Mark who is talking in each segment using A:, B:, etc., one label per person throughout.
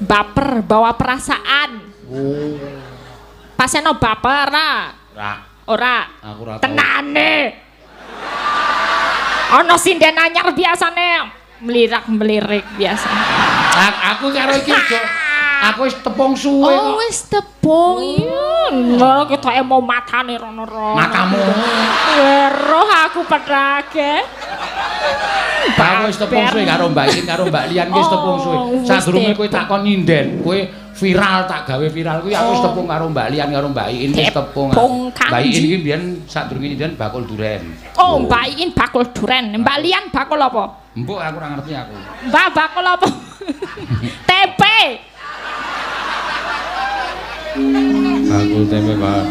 A: Baper, bawa perasaan.
B: Oh.
A: Paseno baper ora.
B: Aku ora.
A: Tenane. Ana sinden anyar biasane melirak-melirik biasa.
B: Aku karo iki aku wis tepung suwe kok.
A: Oh, wis tepung. Iya, ketoke mau matane rono-rono.
B: Matamu.
A: Roh aku pedhake.
B: Aku wis tepung suwe karo Mbak Iin karo Mbak Lian wis tepung suwe. Sadurunge kowe takon nyinden, kowe viral tak gawe viral kuwi aku wis tepung karo Mbak Lian karo Mbak Iin wis tepung. Mbak Iin iki mbiyen sadurunge nyinden bakul duren.
A: Oh, Mbak Iin bakul duren. Mbak Lian bakul apa?
B: Mbok aku ora ngerti aku.
A: Mbak bakul apa? Tempe.
B: Bakul tempe, Pak.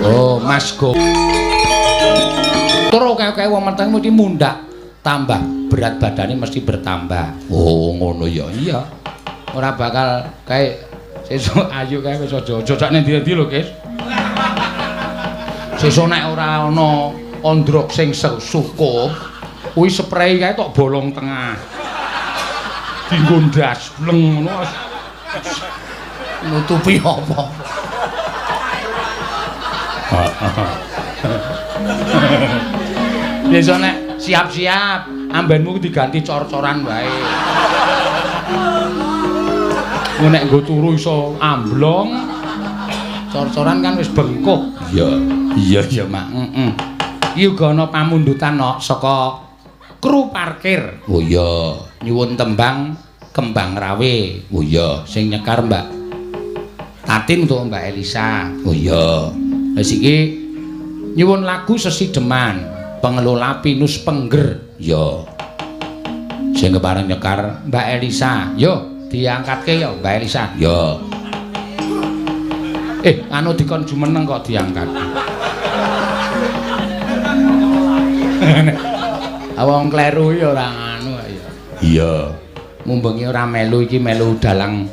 B: Oh, Mas Go. Turu kae wong menteng mesti mundak, tambah berat badannya mesti bertambah. Oh, ngono ya. Iya. Ora bakal kae sesuk ayu kae wis aja sak ndi-ndi lho, Guys. Sesuk nek ora ana ondrok sing sukup, kuwi spray kae tok bolong tengah. Dinggo ndas bleng ngono. Nutupi apa? Besok nek siap-siap ambenmu diganti cor-coran wae. Nek nggo turu iso amblong. Cor-coran kan wis bengkok. Iya, Mak. Iki uga ana pamundutan nok saka kru parkir. Oh iya, nyuwun tembang Kembang Rawe. Oh iya, sing nyekar Mbak Tatin untuk Mbak Elisa. Oh iya. Wis iki nyuwun lagu Sesideman, pengelola Pinus Pengger. Yo. Sing kepareng nyekar Mbak Elisa. Yo, diangkatke yo Mbak Elisa. Yo. Anu dikon jumeneng kok diangkat. Awang kleru ya ora anu ya. Iya. Mumbengi ora melu iki melu dalang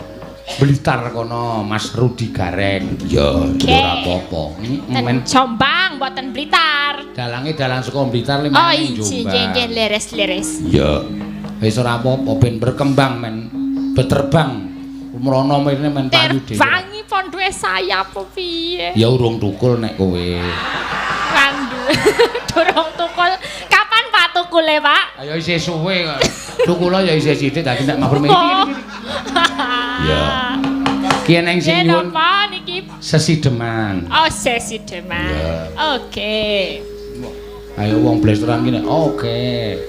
B: Blitar kono Mas Rudi Gareng. Ya, ora apa-apa.
A: Men Jombang mboten Blitar.
B: Dalange dalang saka Blitar limang
A: Jombang. Oh, nggih leres-leres.
B: Ya. Wis ora apa-apa ben berkembang men beterbang. Umrono mrene men payu dhewe. Terbangi
A: pon duwe sayap apa piye?
B: Ya urung tukul nek kowe.
A: Kandu. Durung tukul. Kapan Pak tukule, Pak?
B: Ayo isih suwe kok. Tukula ya isih sithik dadi nek mabur iki. Ya. Ki neng sing nyuwun.
A: Napa niki?
B: Sesideman.
A: Oh, Sesideman. Ya. Oke.
B: Ayo wong blesteran ki nek oke.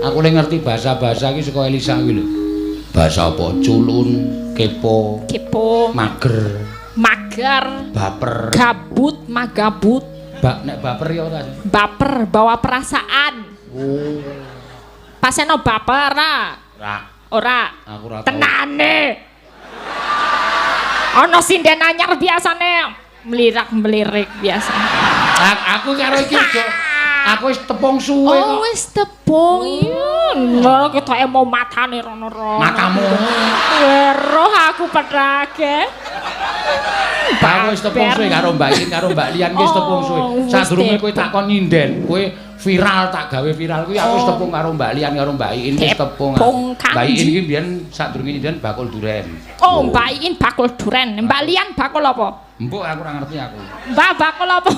B: Aku le ngerti bahasa-bahasa iki saka Elisa kuwi lho. Bahasa apa? Culun, kepo, mager,
A: baper, gabut, magabut.
B: Nek baper ya ora.
A: Baper, bawa perasaan.
B: Oh.
A: Paseno baper ora.
B: Aku ora.
A: Tenane. Ana sinden anyar biasane melirak-melirik biasa.
B: Aku karo iki aku wis tepung suwe kok.
A: Oh, wis tepung. Iya, ketoke mau matane rono-rono.
B: Matamu.
A: Roh aku pedhake.
B: Aku wis tepung suwe karo Mbak Iin karo Mbak Lian wis tepung suwe. Sadurunge kowe takon nyinden, kowe viral tak gawe viral kuwi aku wis tepung karo Mbak Lian karo Mbak Iin wis tepung. Mbak Iin iki mbiyen sadurunge nyinden bakul duren. Oh,
A: Mbak Iin bakul duren. Mbak Lian bakul apa?
B: Mbok aku ora ngerti aku.
A: Mbak bakul apa?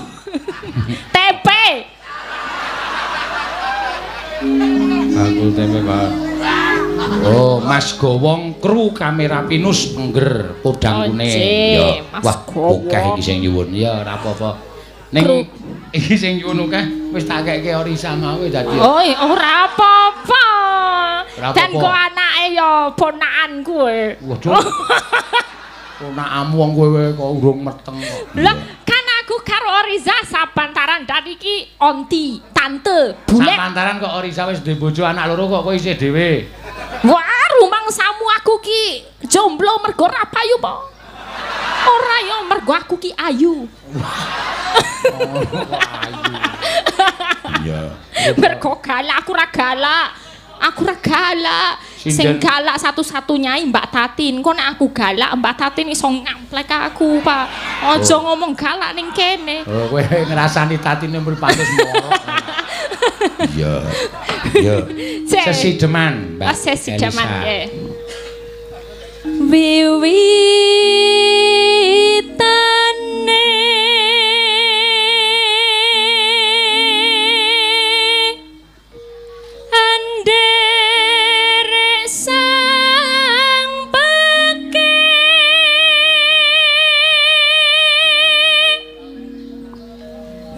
A: Tempe.
B: Bakul tempe, Pak. Oh, Mas Gowong kru kamera Pinus Pengger Podang Kuning. Ya, wah, akeh iki sing nyuwun. Ya, ora apa-apa. Ning iki sing nyuwun akeh wis tak keke Orisa mau dadi.
A: Oh, ora apa-apa. Dan kok anake ya ponakan kowe.
B: Waduh. Ponakmu wong kowe kok urung meteng kok.
A: Lah, kan aku karo Oriza sabantaran dan iki onti, tante, bule.
B: Sabantaran kok Oriza wis duwe bojo anak loro kok kowe isih dhewe.
A: Wah, rumangsamu aku ki jomblo mergo ora payu po. Ora ya mergo aku ki ayu.
B: Oh, ayu. Iya.
A: Mergo galak aku ora galak. Aku ora galak. Sing galak satu-satunya Mbak Tatin. Kok nek aku galak Mbak Tatin iso ngamplek aku, Pak. Aja ngomong galak ning kene.
B: Oh, kowe ngrasani Tatin mbul pantes moro. Iya. Iya. Sesideman, Mbak.
A: Sesideman nggih. wiwitane anderek sang peke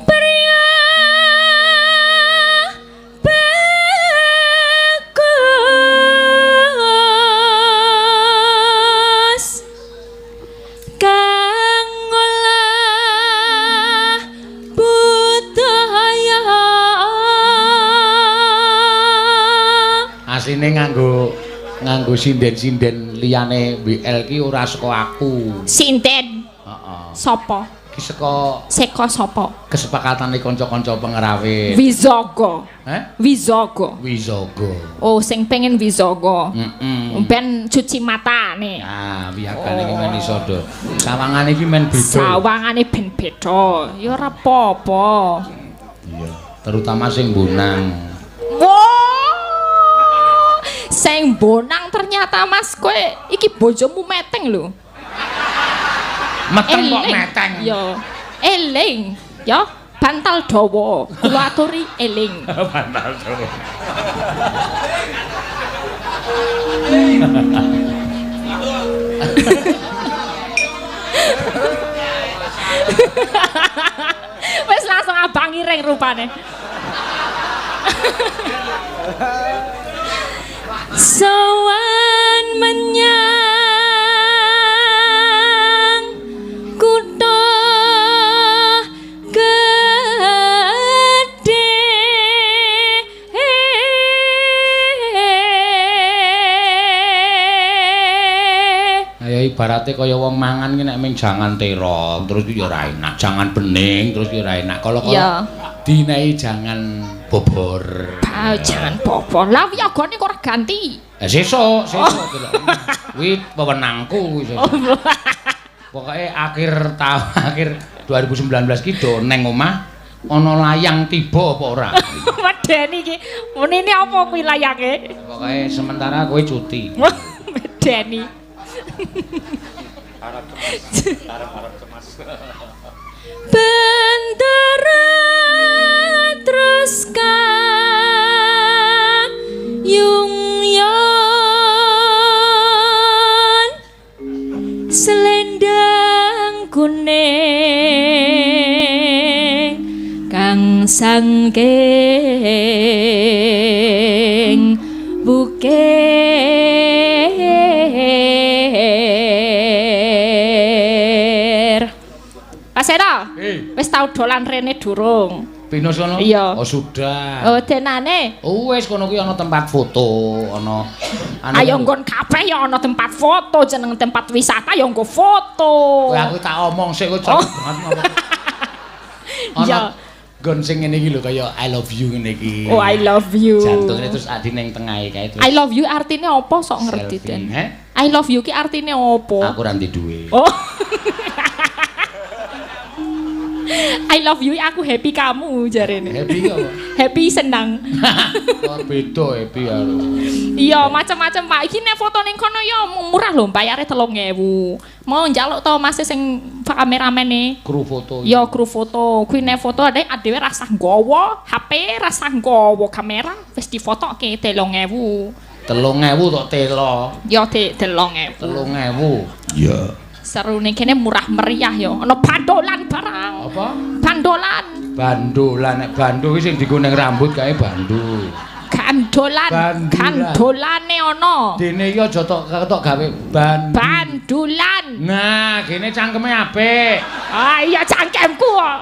A: priya bagus kang ngolah budaya
B: asine nganggo sinden-sinden liyane WL ki ora saka aku.
A: sinden
B: Heeh.
A: sapa
B: Ki saka
A: sapa
B: kesepakatane kanca-kanca pengrawit.
A: Wizaga Wizaga
B: Wizaga.
A: oh sing pengen Wizaga
B: Heeh.
A: ben cuci matane
B: Nah, wiyagane iki men iso do. Sawangane iki men beda.
A: sawangane ben beda ya ora apa-apa
B: Iya, terutama sing bonang.
A: wow sing bonang ternyata Mas kowe iki bojomu meteng lho
B: Meteng kok meteng.
A: ya eling ya bantal dawa kula aturi eling
B: Bantal dawa.
A: wis langsung abang ireng rupane sowan menyang kutha gedhe
B: Ya ibaratnya kaya wong mangan ki nek ming jangan terong terus ya ora enak, jangan bening terus ya ora enak. Kalau
A: ya
B: dinai jangan bobor.
A: jangan bobor lah wiyagane kok ora ganti
B: Sesuk delok. Kuwi wewenangku wis. Pokoke akhir 2019 ki do neng omah ana layang tiba apa ora.
A: medeni iki menene apa kuwi layange
B: Pokoke sementara kowe cuti.
A: medeni Bendera terus kayung yon selendang kuning kang sangking bukir Pasera wis tau dolan rene durung
B: Pinus kono?
A: Iya.
B: Oh sudah.
A: oh denane
B: Wis kono kuwi ana tempat foto, ana
A: ayo nggon kabeh ya ana tempat foto jeneng tempat wisata ya nggo foto
B: Kowe aku tak omong sik kok banget ngomong.
A: Ya.
B: Gon sing ngene iki lho kaya I love you ngene iki.
A: oh I love you
B: Jantungnya terus adi ning tengahe kae terus.
A: I love you artinya apa sok ngerti
B: selfie.
A: Den
B: Heh?
A: I love you ki artinya apa
B: Aku ra ndek duwe.
A: oh I love you aku happy kamu jarene
B: Happy kok.
A: happy senang
B: Kok beda happy karo.
A: iya macam-macam Pak iki nek foto ning kono ya murah lho bayare 3.000 mau njaluk to Mas sing kameramene
B: Kru foto.
A: ya kru foto kuwi nek foto adewe rasah nggawa HP rasah nggawa kamera wis difotoke 3.000
B: 3.000 tok telo.
A: ya 3.000
B: 3.000. Iya.
A: seru ning kene murah meriah ya ana bandolan barang
B: Apa?
A: bandolan
B: Bandolan nek bando kuwi sing dienggo ning rambut kae bando.
A: gandolan
B: Bandulan.
A: gandolane ana
B: Dene iki aja tok gawe
A: bandulan
B: Nah, kene cangkeme apik.
A: ah iya cangkemku kok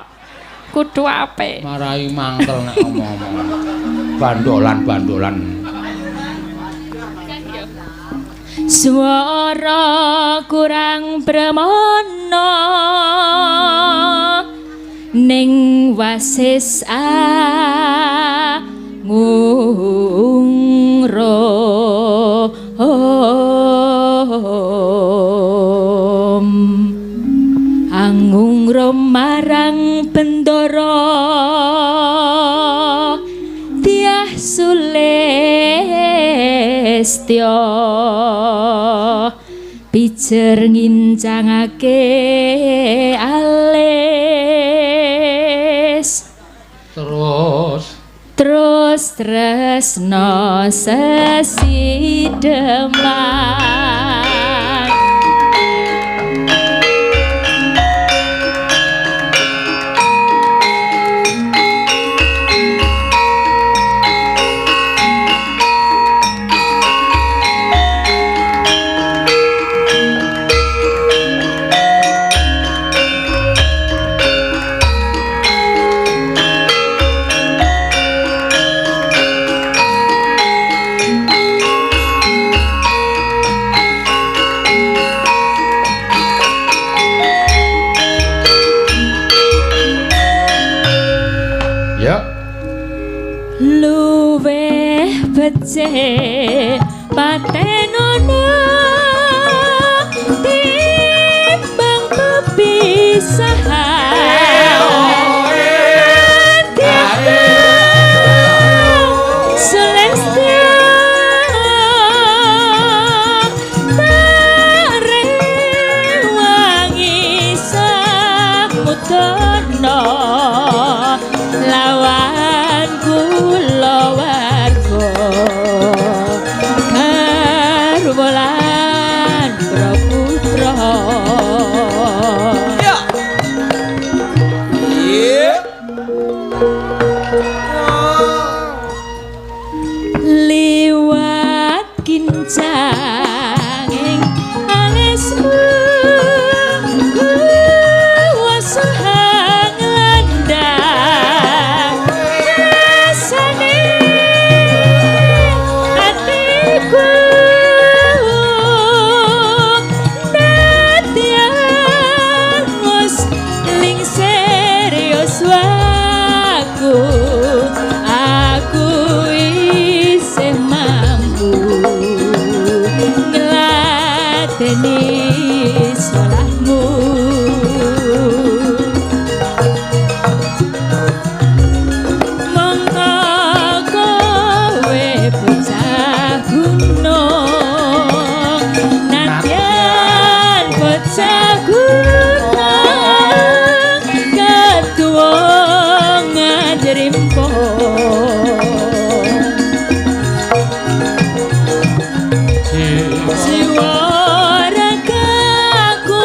A: kudu apik
B: Marai mangkel nek ngomong-ngomong. Bandolan.
A: Swara kurang bremana ning wasis angungrom marang bendara Dyah Sulistya Jer ngincangake alis terus tresno sesideman beceh patenono timbang pepisahan Celestia tarewangi samutono lawan kula Karbolan Praputra liwat kincanging alismu wasahang landang rasane atiku aku isih mampu ngladeni salahmu mongko kowe bocah gunung nadyan bocah gunung ketua ngajerimpo Siwara kaku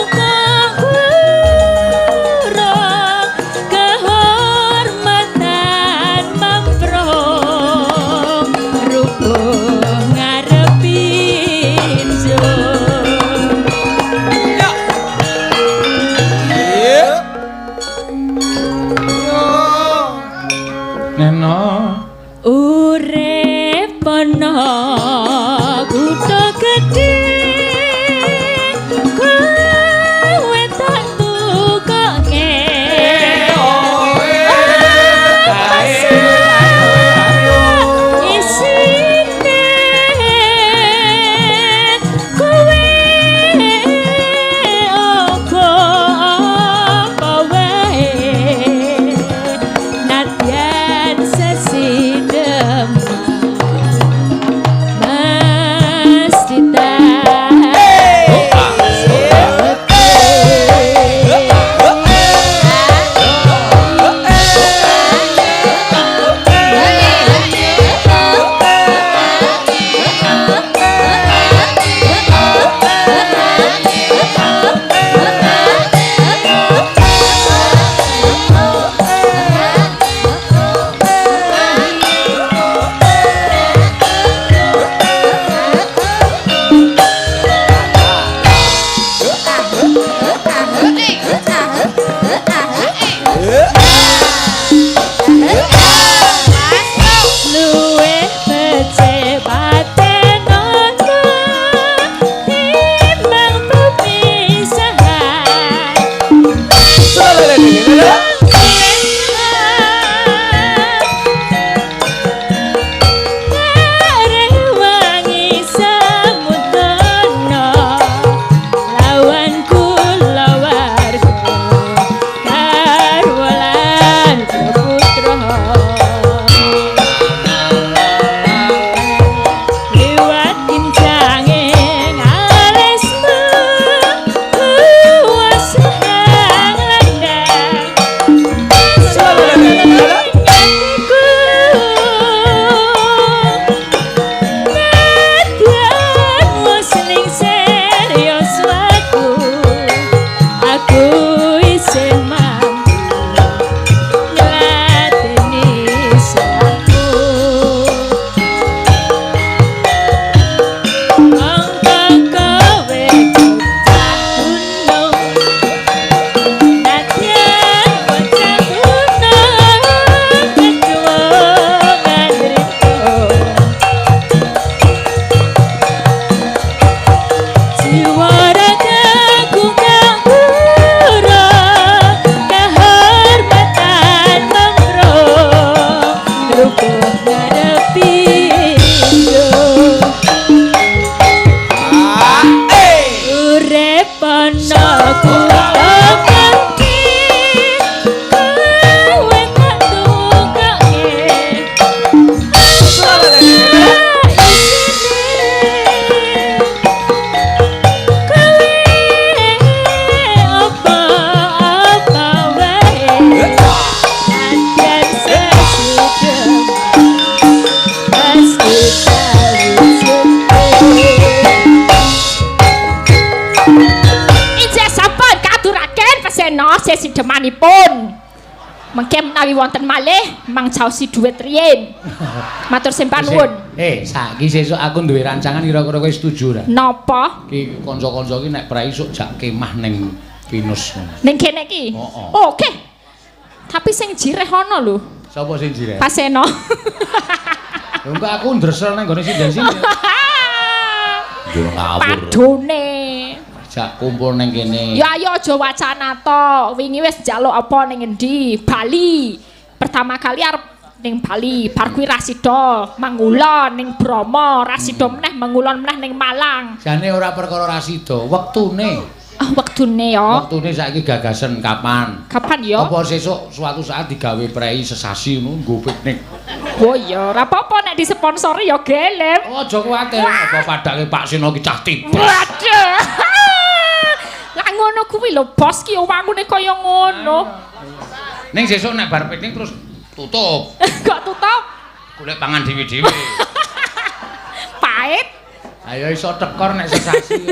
A: tasih sidemanipun. Mengke menawi wonten malih mangcaosi dhuwit riyin. Matur simpan nuwun.
B: Saiki sesuk aku duwe rancangan kira-kira kowe setuju ora?
A: Napa?
B: Ki kanca-kanca ki nek prai esuk jak kemah ning Pinus.
A: Ning kene iki. Oke. Tapi sing jireh ana lho.
B: Sapa sing jireh?
A: Paseno.
B: Engko aku ndresel nang gone sinden-sinden. Yo ngawur.
A: Padone.
B: Jak kumpul ning kene.
A: Ya ayo aja wacana to. Wingi wis njaluk apa ning endi? Bali. Pertama kali arep ning Bali, bar kuwi rasida mangulon ning Bromo, rasida meneh mangulon meneh ning Malang.
B: Jane ora perkara rasida, wektune.
A: Ah, wektune ya.
B: Wektune saiki gagasan kapan?
A: Kapan ya?
B: Apa sesuk suatu saat digawe prei sesasi ngono nggo piknik.
A: Oh iya, ora apa-apa nek disponsori ya gelem.
B: Oh, aja kuwatir, apa padake Pak Sino ki cah tipes.
A: Waduh. Lah ngono kuwi lho bos ki wangune kaya ngono.
B: Ning sesuk nek bar piknik terus tutup.
A: Kok tutup?
B: Golek pangan dhewe-dhewe.
A: Pahit.
B: Ayo iso tekor nek sesasi.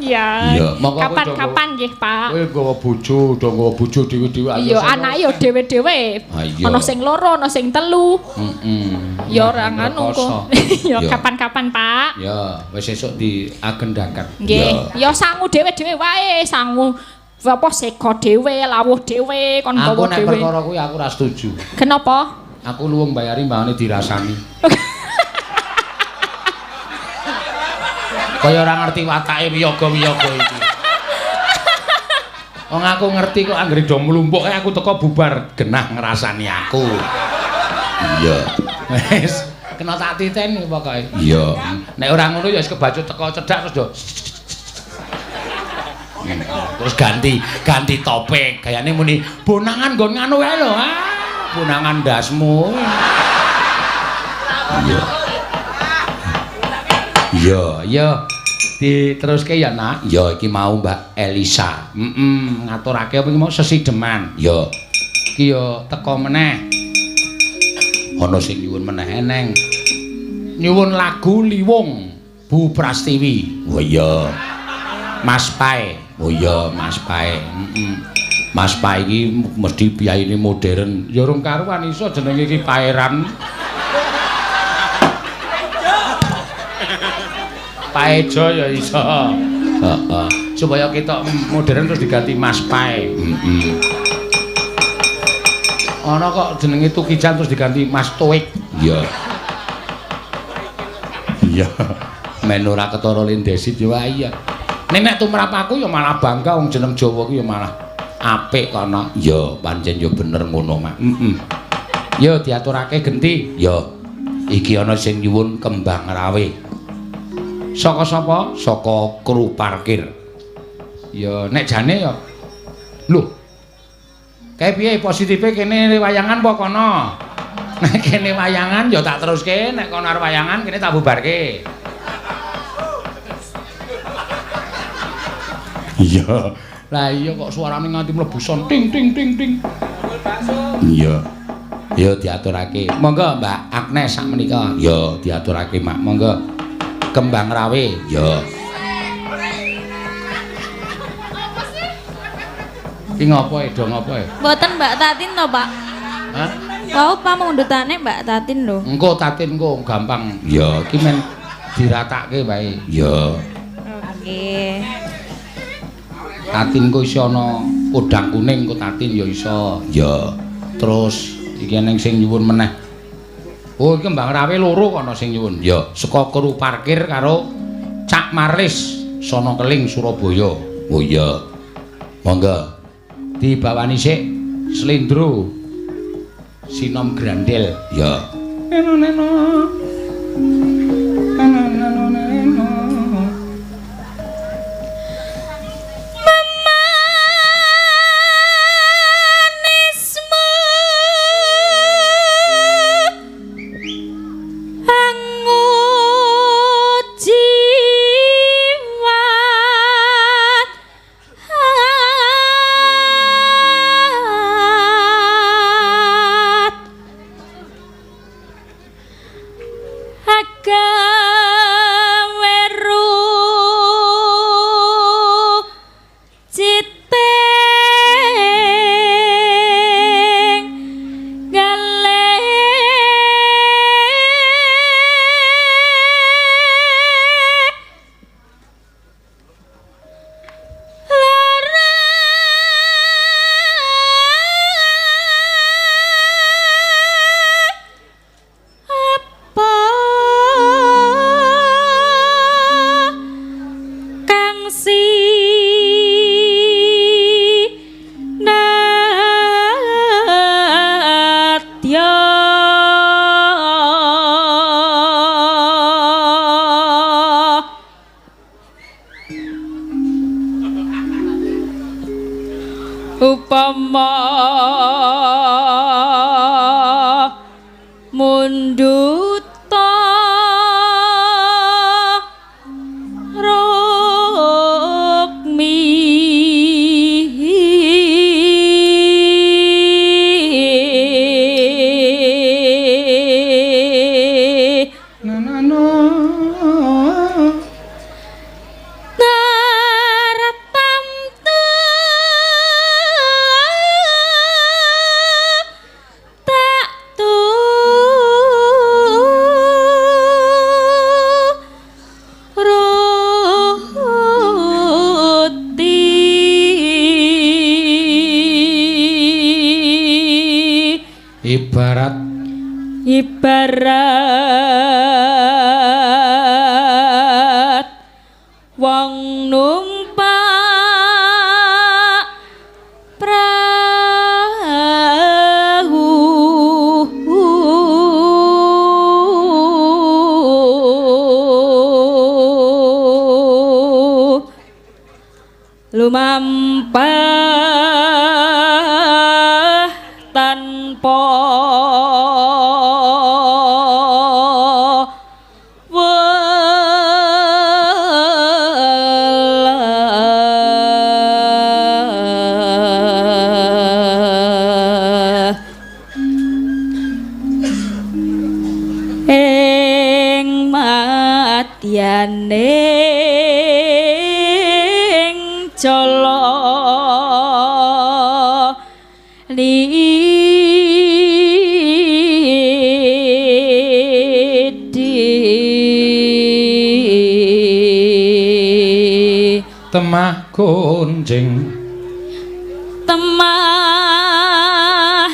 A: Iya.
B: Iya,
A: Kapan-kapan nggih, Pak.
B: Kowe nggawa bojo, do nggawa bojo dhewe-dhewe ayo.
A: Iya, anake yo dhewe-dhewe. Ana sing loro, ana sing telu. Ya ora ngono kok. Ya kapan-kapan, Pak.
B: Ya, wis sesuk diagendaken.
A: Nggih. Ya sangu dhewe-dhewe wae, sangu apa sega dhewe, lawuh dhewe, kon gawa dhewe.
B: Aku nek perkara kuwi aku ora setuju.
A: Kenapa?
B: Aku luwung bayari mbangane dirasani. Kaya ora ngerti watake wiyaga-wiyaga iki. Wong aku ngerti kok anggere do mlumpuk aku teko bubar genah ngrasani aku. Iya. Wis kena tak titeni pokoke. Iya. Nek ora ngono ya wis kebacut teko cedhak terus do. Terus ganti topeng gayane muni bonangan nggon nganu wae lho. Bonangan ndasmu. Iya. Iya. Diteruske ya, Nak. Ya iki mau Mbak Elisa. Ngaturake apa iki mau sesideman. Ya. Iki ya teko meneh. Ana sing nyuwun meneh eneng. Nyuwun lagu Liwung Bu Prastiwi. Oh iya. Mas Pae. Oh iya, Mas Pae. Mas Pae iki mesti biayane modern. Ya rung karuan iso jenenge iki Paeran. Paejo ya iso. Heeh. Supaya ketok modern terus diganti Mas Pae. Ana kok jenenge Tukijan terus diganti Mas Toik. Iya. Iya. Men ora ketara lendesit ya iya. Nek tumrap aku ya malah bangga wong jeneng Jawa ku ya malah apik kono. Ya pancen ya bener ngono, Mak. Ya diaturake genti. Ya. Iki ana sing nyuwun kembang rawe. Saka sapa? Saka kru parkir. Ya nek jane ya. Lho. Kae piye positife kene wayangan apa kono? Nek kene wayangan ya tak teruske, nek kono arep wayangan kene tak bubarke. Iya. Lah iya kok suarane nganti mlebu son ting ting ting ting. Iya. Ya diaturake. Monggo Mbak Agnes sak menika. Ya diaturake Mak. Monggo. Kembang rawe. Ya. Ki ngopo e, do ngopo e?
C: Mboten Mbak Tatin to, Pak.
B: Hah?
C: Wau pamundhutane Mbak Tatin lho.
B: Engko Tatin engko gampang. Ya, iki men diratake wae. Ya.
C: Oke.
B: Tatin ku iso ana udang kuning ku Tatin ya iso. Ya. Terus iki ning sing nyuwun meneh. Oh, iki kembang rawe loro kono sing nyuwun. Ya, saka kru parkir karo Cak Marlis sono Keling Surabaya. Oh iya. Monggo. Dibawani sik Slendro Sinom Grandel. Ya. Neno.
C: upama munduta rokmi ibarat wong numpak perahu lumampah tanpa ning cala lidi
B: temah gonjing
C: temah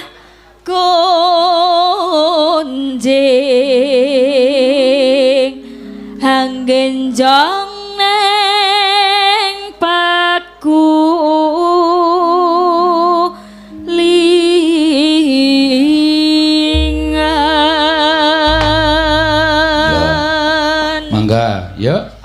C: gonjing hanggenjong neng paku lingan
B: mangga yuk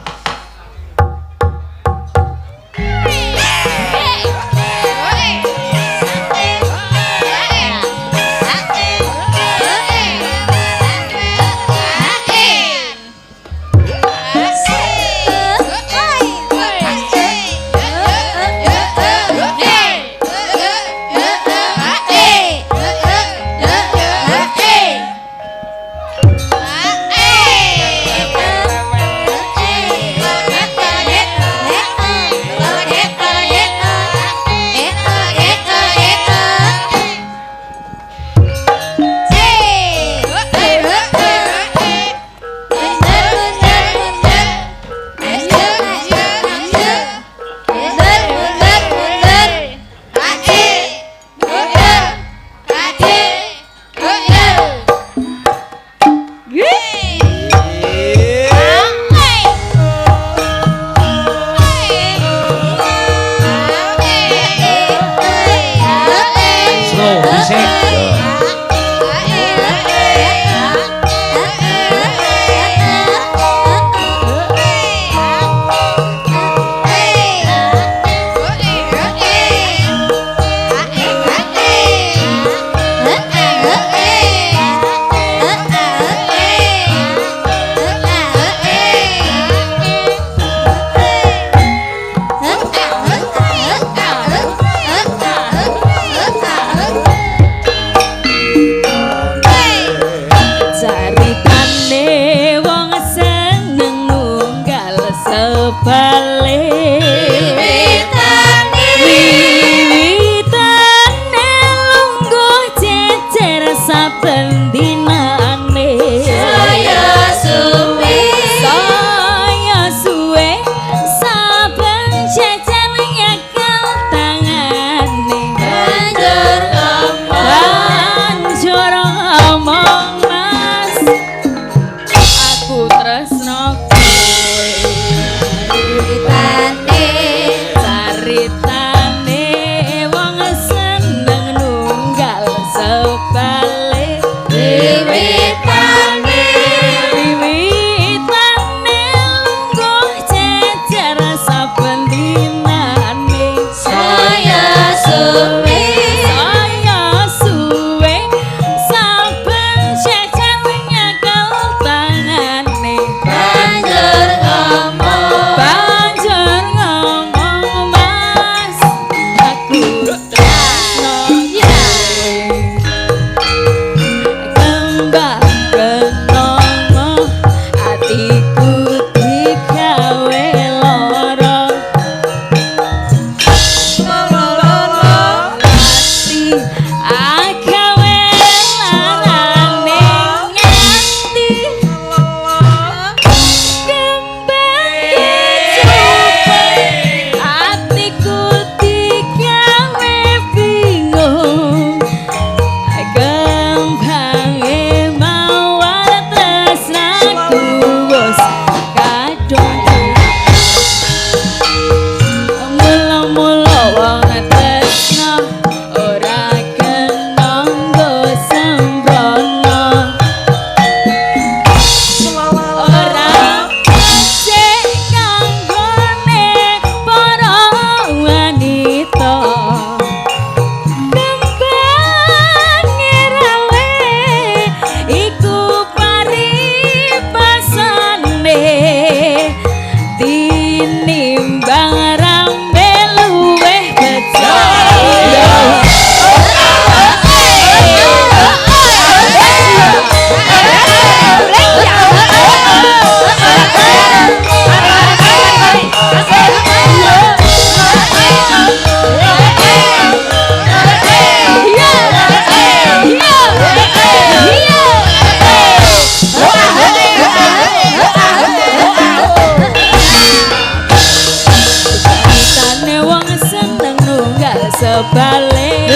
C: sebale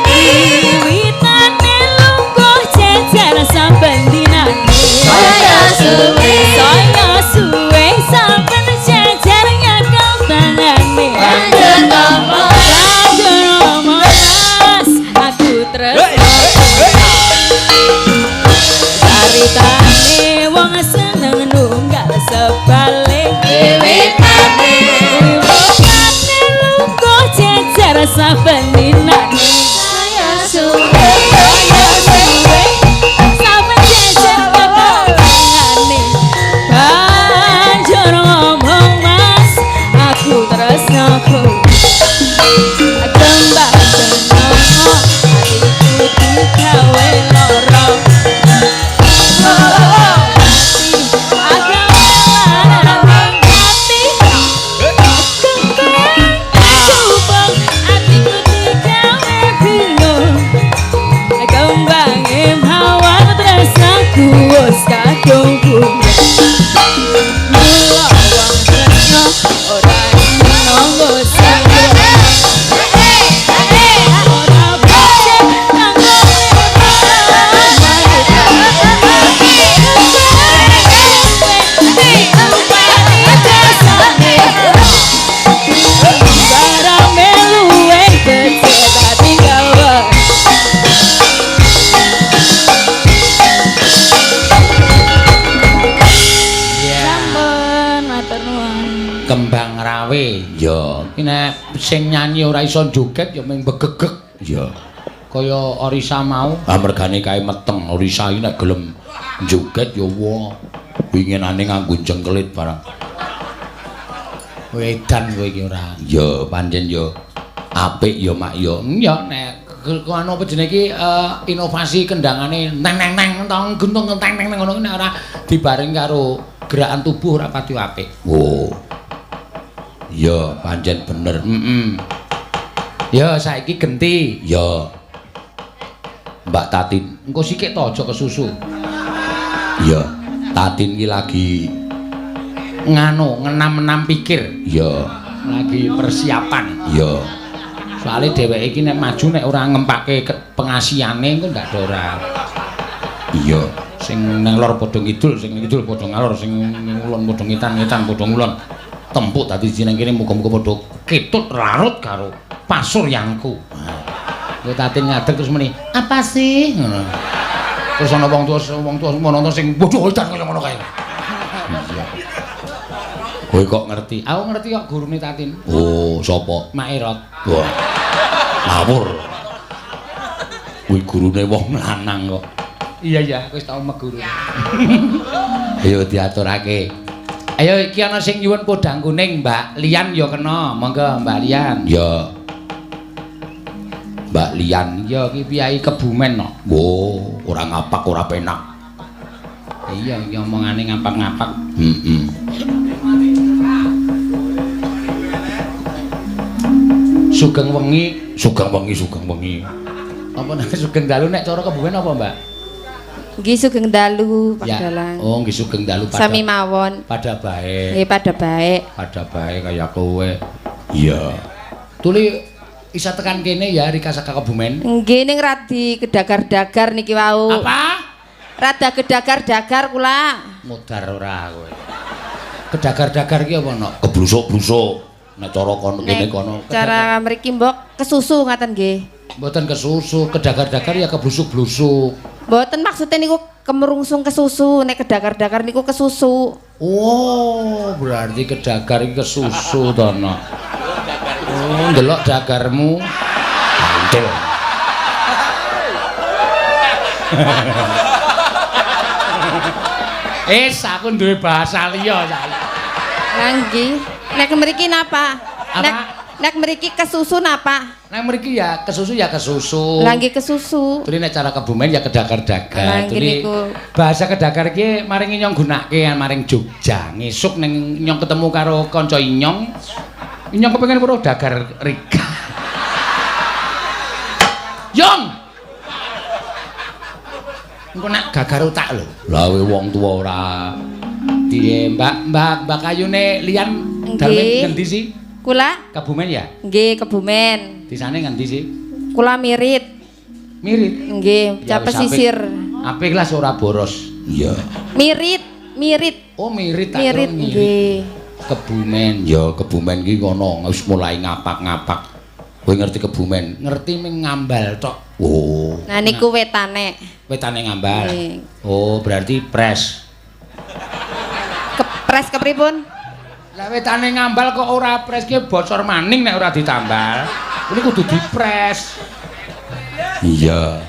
C: wiwitane lungguh jejer saben dinane saya suwe saben jejer nyekel tangane lanjut ngomong mas aku tresno caritane wong seneng nunggal sebale wiwitane lungguh jejer saben dinane saya suwe saben jejer nyekel tangane banjur ngomong mas aku tresno kowe kembang seneng hatiku digawe lara
B: Kembang rawe ya nek sing nyanyi ora iso joget ya mung begegek ya kaya Orisa mau mergane kae meteng Orisa iki nek gelem joget ya wa winginane nganggo jengkelit barang wedan kowe iki ora ya pancen ya apik ya mak ya nek anu apa jenenge iki inovasi kendangane neng neng neng tong guntung neng neng ngono nek ora dibareng karo gerakan tubuh ora pati apik oh ya pancen bener ya saiki genti ya Mbak Tatin engko sithik to aja kesusu ya Tatin iki lagi ngenam-enam pikir ya lagi persiapan ya soalnya dheweke iki nek maju nek ora ngempake pengasiane engko ndak ora iya sing nang lor padha ngidul sing ngidul padha ngalor sing ngulon padha ngitan-ngitan padha ngulon tempuk dadi jeneng kene muga-muga padha ketut larut karo pasuryangku. Kowe Tatin ngadeg terus muni, "Apa sih?" ngono. Terus ana wong tuwa menonton sing bodho edan kaya ngono kae. Kowe kok ngerti? Aku ngerti kok gurune Tatin. Oh, sapa? Mak Erot. Wah. Ngawur. Kuwi gurune wong lanang kok. Iya, wis tau meguru. Ayo diaturake. Ayo iki ana sing nyuwun podang kuning, Mbak Lian ya kena. Monggo Mbak Lian. Ya. Mbak Lian ya iki piyai Kebumen kok. Wo, ora ngapak ora penak. Iya, iki omongane ngapak-ngapak. Sugeng wengi. Apa nek sugeng dalu nek cara Kebumen apa, Mbak?
C: Nggih sugeng dalu padalang.
B: Oh, nggih sugeng dalu pada.
C: Sami mawon.
B: Pada baik.
C: Nggih pada baik.
B: Pada baik kaya kowe. Iya. Tuli isa tekan kene ya Rika saka Kebumen.
C: Nggih ning radi kedagar-dagar niki wau.
B: Apa?
C: Rada kedagar-dagar kula.
B: Mudar ora kowe. Kedagar-dagar iki apa no? Kebrusuk-brusuk. Nek cara kono kene kono.
C: Cara mriki mbok kesusu ngaten nggih.
B: Mboten kesusu, kedagar-dagar ya kebrusuk-brusuk.
C: Mboten maksudnya niku kemerungsung kesusu, nek kedagar-dagar niku kesusu.
B: Oh, berarti kedagar iki kesusu to no. Oh, ndelok dagarmu. Mantul. Aku duwe bahasa liya saiki.
C: Lah nggih. Nek mriki napa? Nek mriki kesusu napa?
B: Nek mriki ya kesusu ya kesusu.
C: Lah nggih kesusu.
B: Tuli nek cara Kebumen ya kedagar-dagar. Tuli bahasa kedagar iki maring Inyong gunake maring Jogja. Ngesuk ning Inyong ketemu karo kanca Inyong. Inyong kepengin weruh dagar Rika. Yong. Engko nak gagar utak lho. Lah we wong tuwa ora. Piye Mbak Kayune Lian dalem ngendi sih?
C: Kula?
B: Kebumen ya?
C: Nggih, Kebumen.
B: Disane ngendi sih?
C: Kula Mirit.
B: Mirit.
C: Nggih,
B: Ya,
C: Cap
B: wis
C: Pesisir.
B: Apik lah ora boros. Iya.
C: Mirit.
B: Oh, Mirit tak
C: Mirit
B: kira
C: nggih.
B: Kebumen. Ya, Kebumen ki kono wis mulai ngapak-ngapak. Kowe ngerti Kebumen? Ngerti ming ngambal tok. Oh.
C: Nah niku wetane.
B: Wetane ngambal.
C: Nggih.
B: Oh, berarti pres.
C: Kepres kepripun?
B: Lah wetane ngambal kok ora pres ki bocor maning nek ora ditambal. Ini kudu dipres. Iya.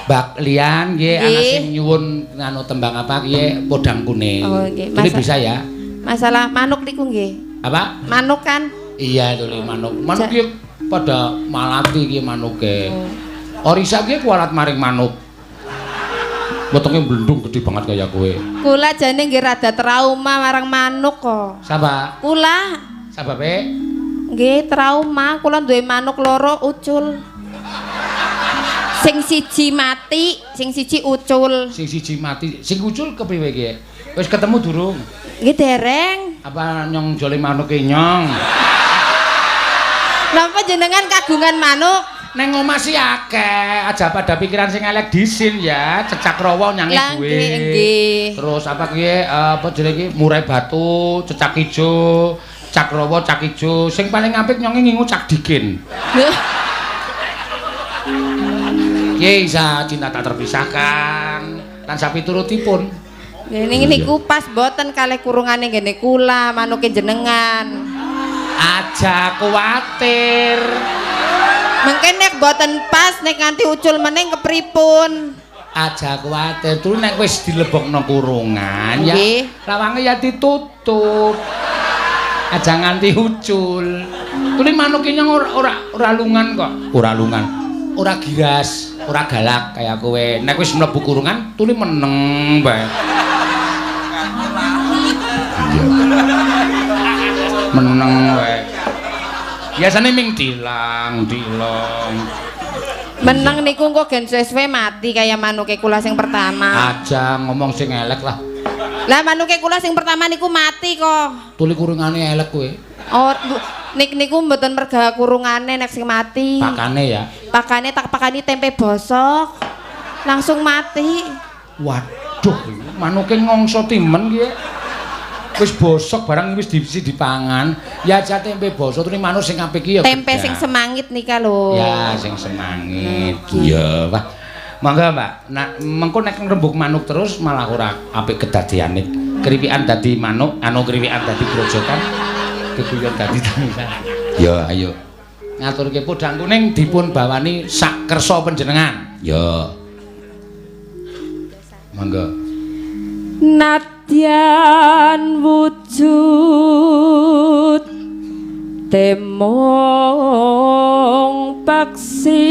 B: Bak lian nggih ana sing nyuwun nganu tembang apa ki podang kuning.
C: Oh nggih.
B: Ini bisa ya?
C: Masalah manuk niku nggih.
B: Apa?
C: Manuk kan?
B: Iya itu manuk. Manuk ki pada malati ki manuke. Orisa ki kualat maring manuk. Wetenge blendung gede banget kaya kowe.
C: Kula jane nggih rada trauma marang manuk kok.
B: Sapa?
C: Kula.
B: Sababe?
C: Nggih trauma, kula duwe manuk loro ucul. Sing siji mati, sing siji ucul.
B: Sing siji mati, sing ucul kepriwe ki? Wis ketemu durung?
C: Nggih dereng.
B: Apa nyong jole manuke nyong?
C: Napa jenengan kagungan manuk?
B: Neng omah sih akeh, aja pada pikiran sing elek disin ya, cecak rawa nyangi duwe.
C: Nggih.
B: Terus apa ki apa jenenge iki murai batu, cecak ijo, cak rawa, cak ijo. Sing paling apik nyonge ngingu cak dikin. Ye isa cinta tak terpisahkan lan sapiturutipun.
C: Nggih niku pas boten kalih kurungane ngene kula manuke jenengan.
B: Aja kuwatir.
C: Mungkin nek boten pas nek nganti ucul meneng kepripun?
B: Aja kuwatir, terus nek wis dilebokno kurungan ya lawange ya ditutup. Aja nganti ucul. Tuli manuke nyong ora lungan kok. Ora lungan. Ora giras, ora galak kaya kowe. Nek wis mlebu kurungan tuli meneng bae. Meneng wae. Biasane ming dilong.
C: Meneng niku engko gen suwe-suwe mati kaya manuke kula sing pertama.
B: Aja ngomong sing elek lah.
C: Lah manuke kula sing pertama niku mati kok.
B: Tuli kurungane elek kowe.
C: Oh, niku mboten merga kurungane nek sing mati.
B: Pakane ya.
C: Pakane tak pakani tempe bosok. Langsung mati.
B: Waduh, manuke ngongso timen ki. Wis bosok barang wis dipangan. Ya aja tempe bosok tuli manuk sing apik ki ya.
C: Tempe sing semangit nika lho.
B: Ya, sing semangit. Iya, Pak. Monggo, Mbak. Nah, mengko nek ngrembug manuk terus malah ora apik kedadeane. Kriwikan dadi manuk, anu kriwikan dadi grojokan. Keguyon dadi tangsa. Ya, ayo. Ngaturke podang kuning dipun bawani sak kersa panjenengan. Ya. Monggo.
C: Nadyan wujud temong paksi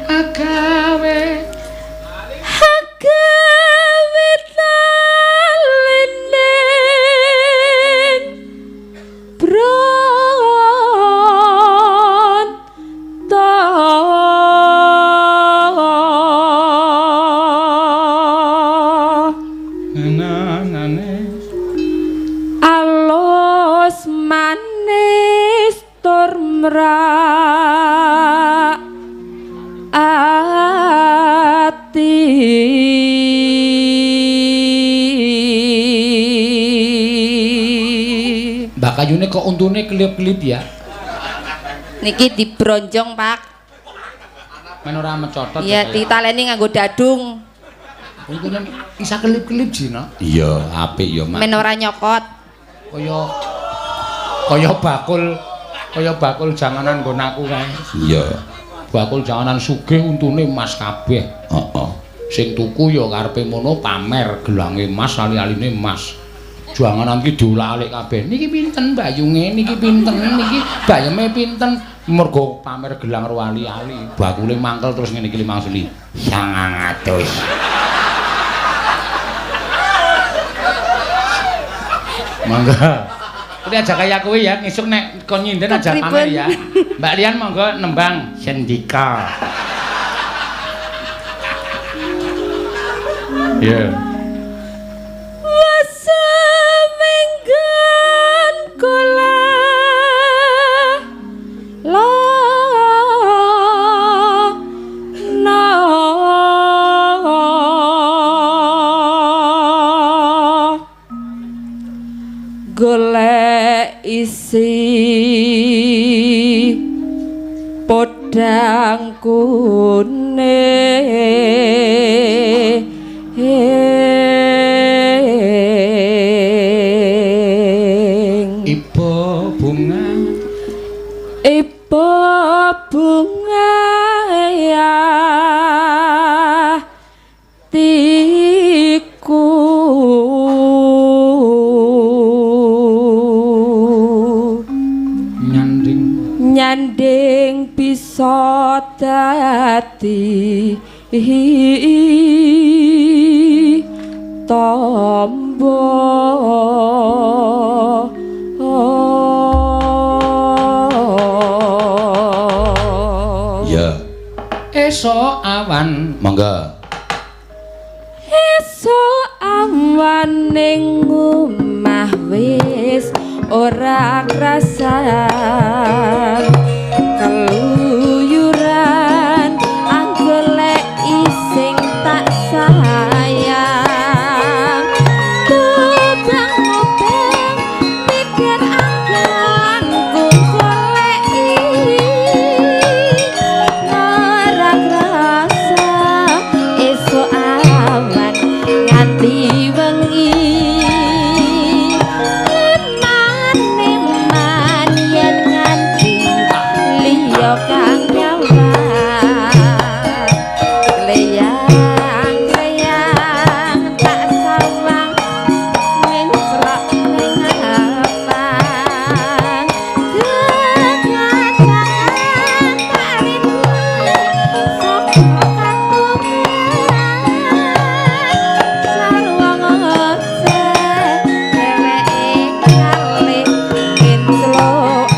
B: agawe
C: talendeng alus manis tur mrak ati
B: Mbak Kayune kok untune kelip-kelip ya?
C: Niki dibronjong, Pak.
B: Men ora mecotot.
C: Iya, ditaleni nganggo dadung.
B: Untune isa kelip-kelip Jina. Iya, apik ya, Mak.
C: Men ora nyokot.
B: Kaya bakul janganan nggon aku kae. Iya. Bakul janganan sugih untune emas kabeh. Heeh. Sing tuku ya karepe mono pamer gelange emas, ali-aline emas. Janganan ki diulah-alik kabeh. Niki pinten bayunge? Niki pinten? Niki bayeme pinten? Mergo pamer gelang ro ali-ali. Bakule mangkel terus ngene iki mangsuli. 900. Mangga. Kuwi aja kaya kowe ya, ngisuk nek kon nyinden aja pamer ya. Mbak Lian monggo nembang Sendika. Iya.
C: Wasemenggan kula golek isi podang kuning
B: Ibu bunga
C: ya tiku nyanding bisa dadi tombo
B: ya esok awan monggo
C: esuk awan ning omah wis ora krasan keluyuran anggolek ising tak sayang tubang-ubang pikir anggan ku golek ora krasa esuk awan nganti wengi kang nyawang kleyang tak sawang mencrok ning abang kegajangan tak rindu saka katungan sarwa ngose dheweke kalih kinclok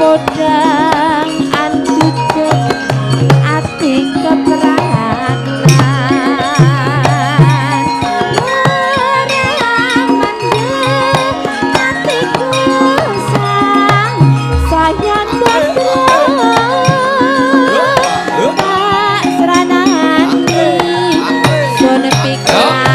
C: podang anducuk ati kepranan mendem atiku sang sayang tak seranani sun pikirku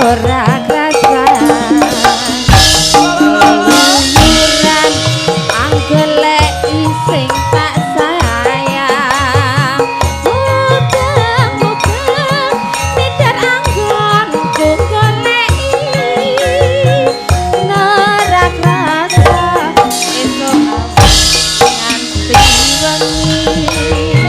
C: ora krasan luyuran anggolek ising tak sayang mudah-mudah tidak anggon ku golek ora krasa esuk nganti wengi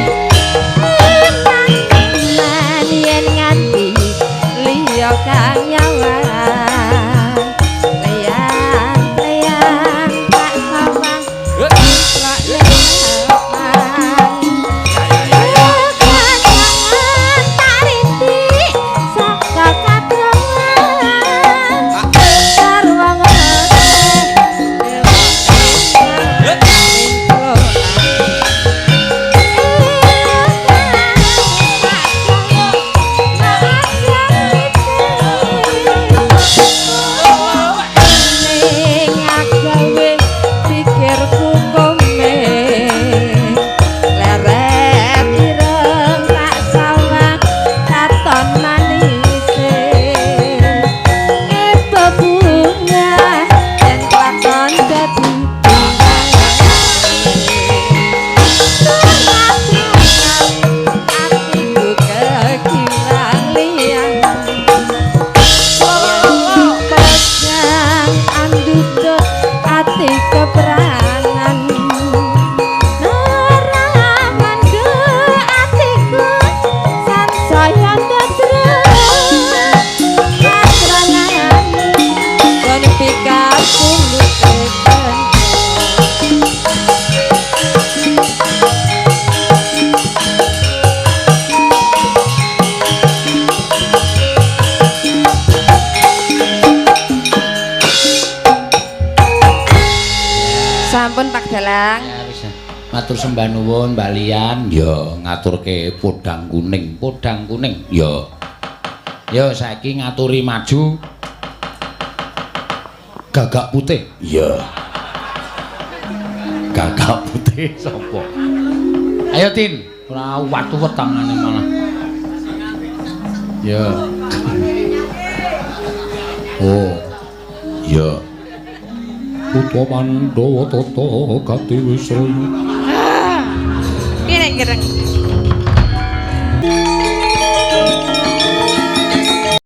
C: Sampun Pak Dalang.
B: Ya wis. Matur sembah nuwun balian ya ngaturke podang kuning. Ya. Ya saiki ngaturi maju Gagak Putih. Ya. Gagak Putih sapa? Ayo Tin, ora watu wetangane malah. Ya. Oh. Ya. Putra Pandhawa tata katiwisaya.
C: Kene gereng.